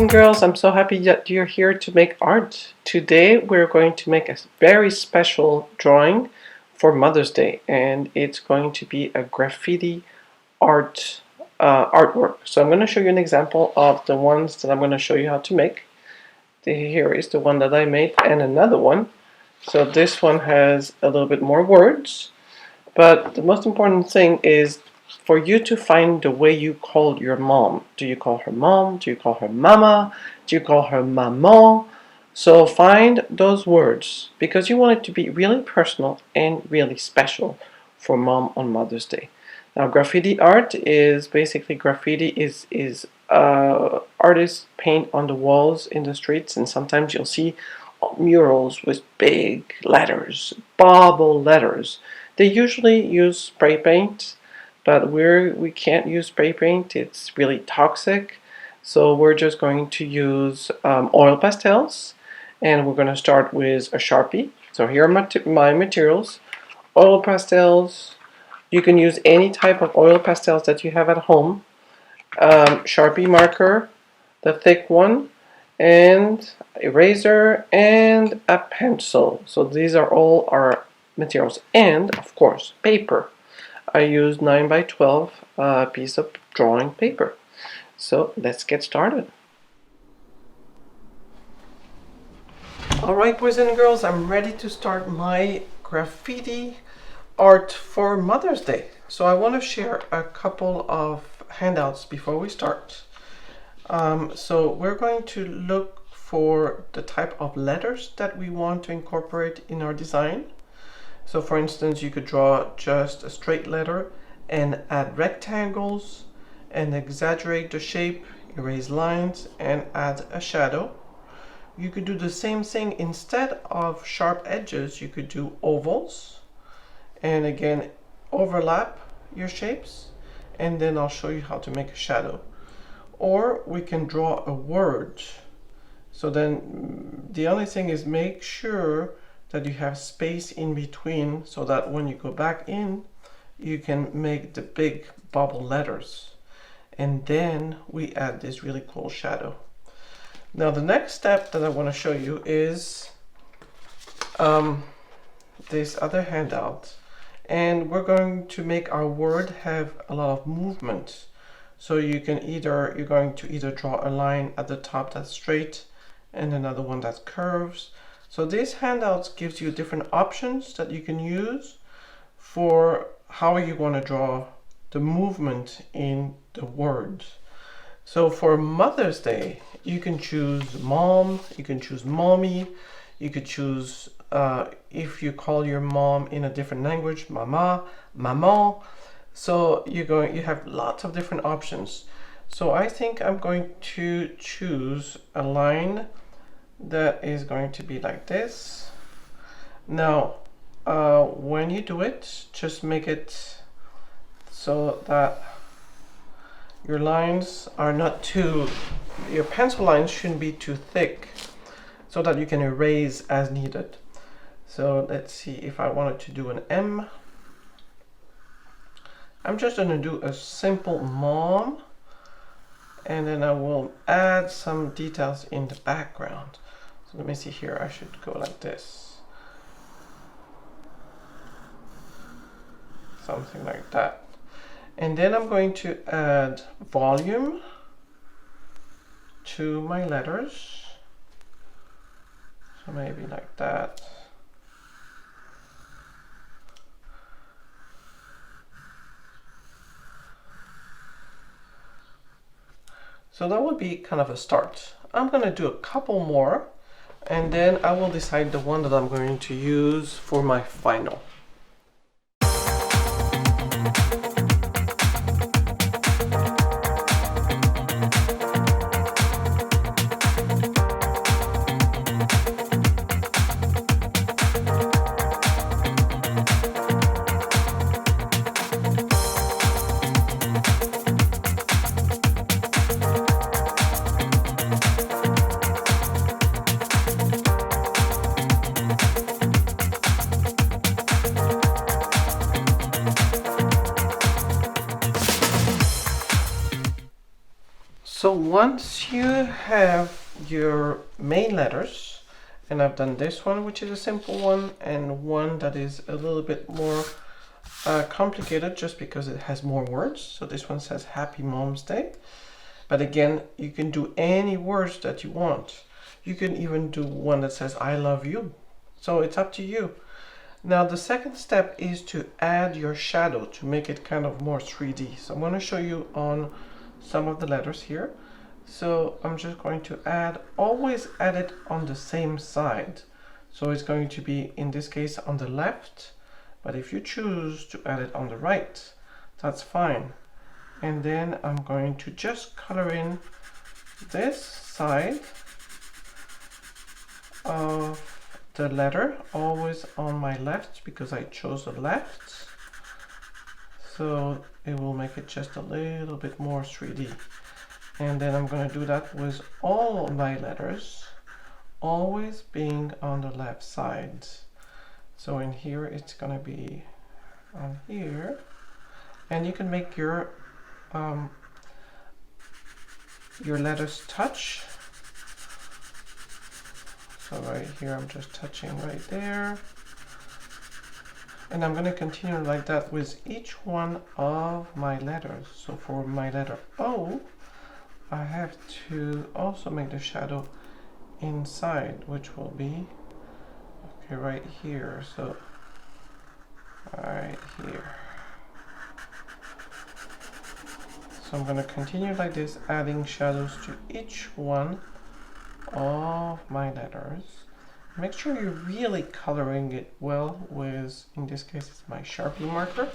and girls, I'm so happy that you're here to make art. Today we're going to make a very special drawing for Mother's Day, and it's going to be a graffiti artwork. So I'm going to show you an example of the ones that I'm going to show you how to make. Here is the one that I made and another one. So this one has a little bit more words, but the most important thing is for you to find the way you call your mom. Do you call her mom? Do you call her mama? Do you call her maman? So find those words because you want it to be really personal and really special for mom on Mother's Day. Now, graffiti art is basically artists paint on the walls in the streets, and sometimes you'll see murals with big letters, bubble letters. They usually use spray paint, but we can't use spray paint. It's really toxic. So we're just going to use oil pastels, and we're going to start with a sharpie. So here are my materials. Oil pastels. You can use any type of oil pastels that you have at home. Sharpie marker, the thick one, and eraser and a pencil. So these are all our materials, and of course paper. I used 9 by 12 piece of drawing paper. So let's get started. Alright, boys and girls, I'm ready to start my graffiti art for Mother's Day. So I want to share a couple of handouts before we start. So we're going to look for the type of letters that we want to incorporate in our design. So for instance, you could draw just a straight letter and add rectangles and exaggerate the shape, erase lines, and add a shadow. You could do the same thing. Instead of sharp edges, you could do ovals and again overlap your shapes, and then I'll show you how to make a shadow. Or we can draw a word. So then the only thing is make sure that you have space in between so that when you go back in, you can make the big bubble letters. And then we add this really cool shadow. Now the next step that I want to show you is this other handout. And we're going to make our word have a lot of movement. So you're going to either draw a line at the top that's straight and another one that curves. So these handouts gives you different options that you can use for how you want to draw the movement in the word. So for Mother's Day, you can choose mom, you can choose mommy, you could choose if you call your mom in a different language, mama, maman. So you have lots of different options. So I think I'm going to choose a line that is going to be like this. Now when you do it, just make it so that your lines are not too, your pencil lines shouldn't be too thick, so that you can erase as needed. So let's see, if I wanted to do an M, I'm just going to do a simple mom, and then I will add some details in the background. So let me see here, I should go like this. Something like that. And then I'm going to add volume to my letters. So maybe like that. So that would be kind of a start. I'm going to do a couple more, and then I will decide the one that I'm going to use for my final. So once you have your main letters, and I've done this one, which is a simple one, and one that is a little bit more complicated just because it has more words. So this one says Happy Mom's Day. But again, you can do any words that you want. You can even do one that says I love you. So it's up to you. Now the second step is to add your shadow to make it kind of more 3D. So I'm going to show you on some of the letters here. So I'm just going to always add it on the same side. So it's going to be, in this case, on the left. But if you choose to add it on the right, that's fine. And then I'm going to just color in this side of the letter, always on my left because I chose the left. So it will make it just a little bit more 3D. And then I'm going to do that with all my letters, always being on the left side. So in here, it's going to be on here. And you can make your letters touch. So right here, I'm just touching right there. And I'm going to continue like that with each one of my letters. So for my letter O, I have to also make the shadow inside, which will be okay right here. So right here. So I'm going to continue like this, adding shadows to each one of my letters. Make sure you're really coloring it well with, in this case, it's my Sharpie marker.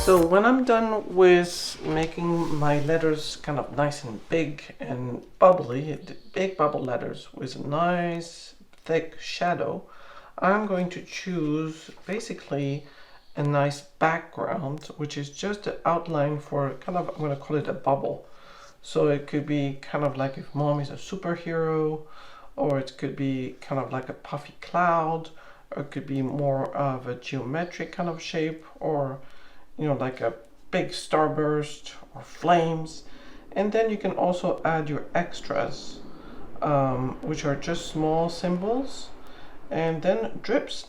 So when I'm done with making my letters kind of nice and big and bubbly, big bubble letters with a nice thick shadow, I'm going to choose basically a nice background, which is just the outline for kind of, I'm going to call it a bubble. So it could be kind of like if mom is a superhero, or it could be kind of like a puffy cloud, or it could be more of a geometric kind of shape, or you know, like a big starburst or flames. And then you can also add your extras, which are just small symbols, and then drips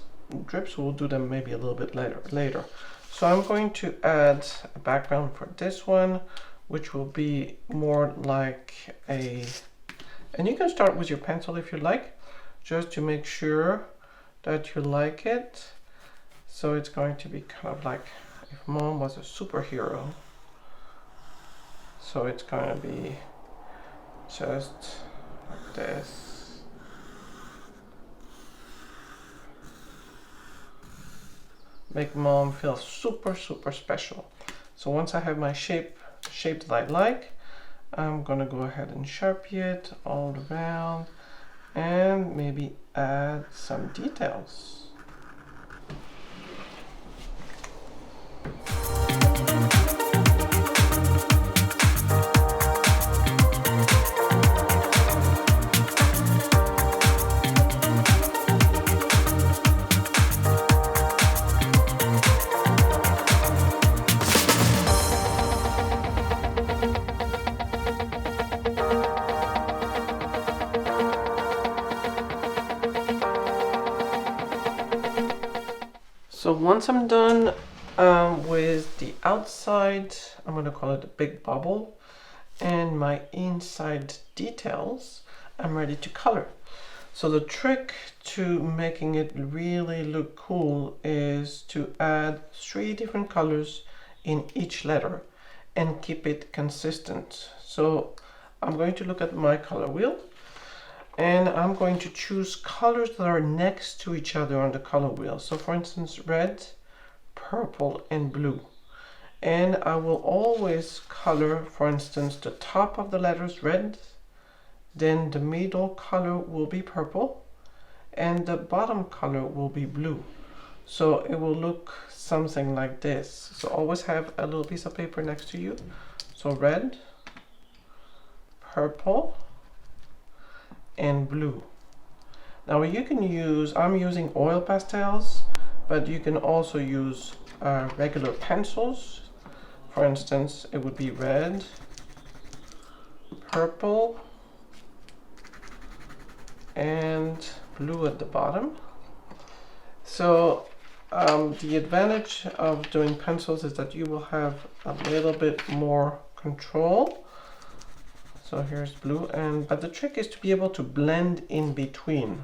we'll do them maybe a little bit later. So I'm going to add a background for this one, which will be more like a, and you can start with your pencil if you like, just to make sure that you like it. So it's going to be kind of like if mom was a superhero. So it's going to be just like this. Make mom feel super, super special. So once I have my shape that I like, I'm going to go ahead and Sharpie it all around and maybe add some details. So once I'm done with the outside, I'm going to call it a big bubble, and my inside details, I'm ready to color. So the trick to making it really look cool is to add 3 different colors in each letter and keep it consistent. So I'm going to look at my color wheel, and I'm going to choose colors that are next to each other on the color wheel. So for instance, red, purple, and blue. And I will always color, for instance, the top of the letters red, then the middle color will be purple, and the bottom color will be blue. So it will look something like this. So always have a little piece of paper next to you. So red, purple, and blue. Now you can use, I'm using oil pastels, but you can also use regular pencils. For instance, it would be red, purple, and blue at the bottom. So the advantage of doing pencils is that you will have a little bit more control. So here's blue, but the trick is to be able to blend in between.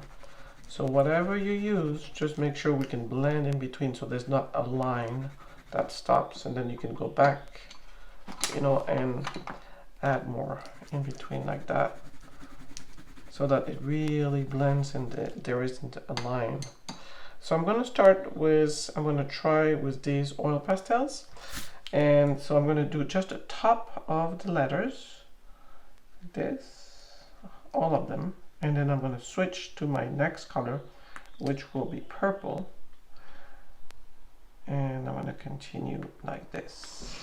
So whatever you use, just make sure we can blend in between so there's not a line that stops, and then you can go back, you know, and add more in between like that, so that it really blends and there isn't a line. So I'm going to start with, I'm going to try with these oil pastels. And so I'm going to do just the top of the letters, like this, all of them. And then I'm going to switch to my next color, which will be purple. And I'm going to continue like this.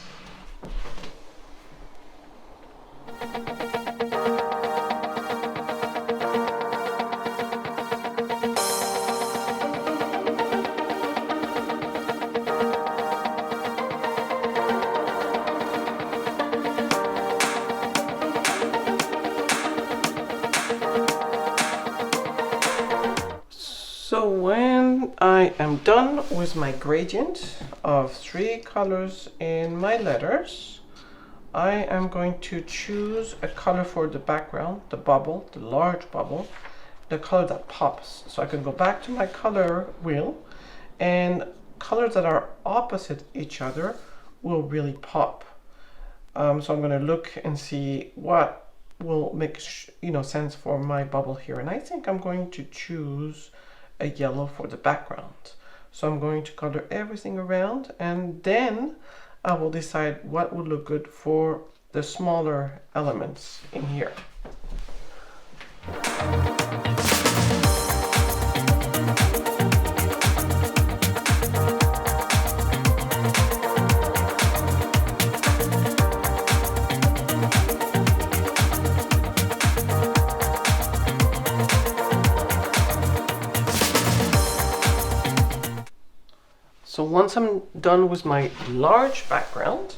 So when I am done with my gradient of 3 colors in my letters, I am going to choose a color for the background, the bubble, the large bubble, the color that pops. So I can go back to my color wheel, and colors that are opposite each other will really pop. So I'm going to look and see what will make sense for my bubble here. And I think I'm going to choose a yellow for the background. So I'm going to color everything around, and then I will decide what would look good for the smaller elements in here. So once I'm done with my large background,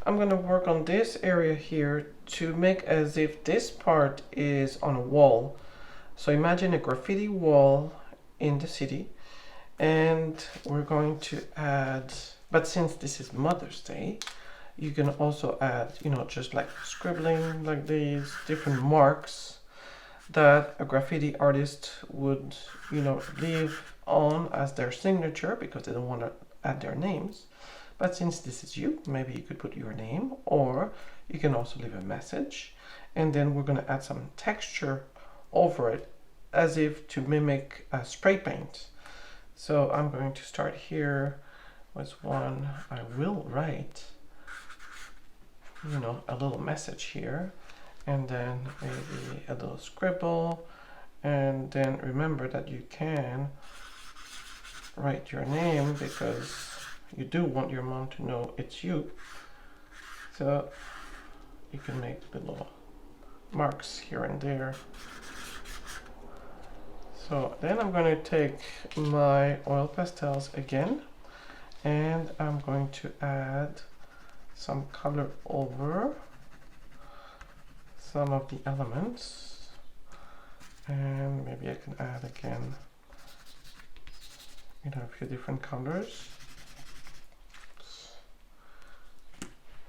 I'm going to work on this area here to make as if this part is on a wall. So imagine a graffiti wall in the city, and we're going to add, but since this is Mother's Day, you can also add, just like scribbling like these, different marks that a graffiti artist would, leave on as their signature because they don't want to add their names. But since this is you, maybe you could put your name, or you can also leave a message. And then we're going to add some texture over it as if to mimic a spray paint. So I'm going to start here with one. I will write, a little message here, and then maybe a little scribble. And then remember that you can write your name because you do want your mom to know it's you. So you can make little marks here and there. So then I'm going to take my oil pastels again, and I'm going to add some color over some of the elements, and maybe I can add again a few different colors.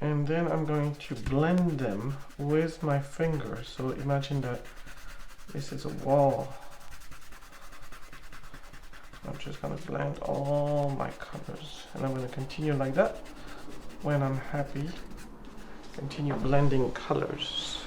And then I'm going to blend them with my fingers. So imagine that this is a wall. I'm just going to blend all my colors, and I'm going to continue like that. When I'm happy, continue blending colors.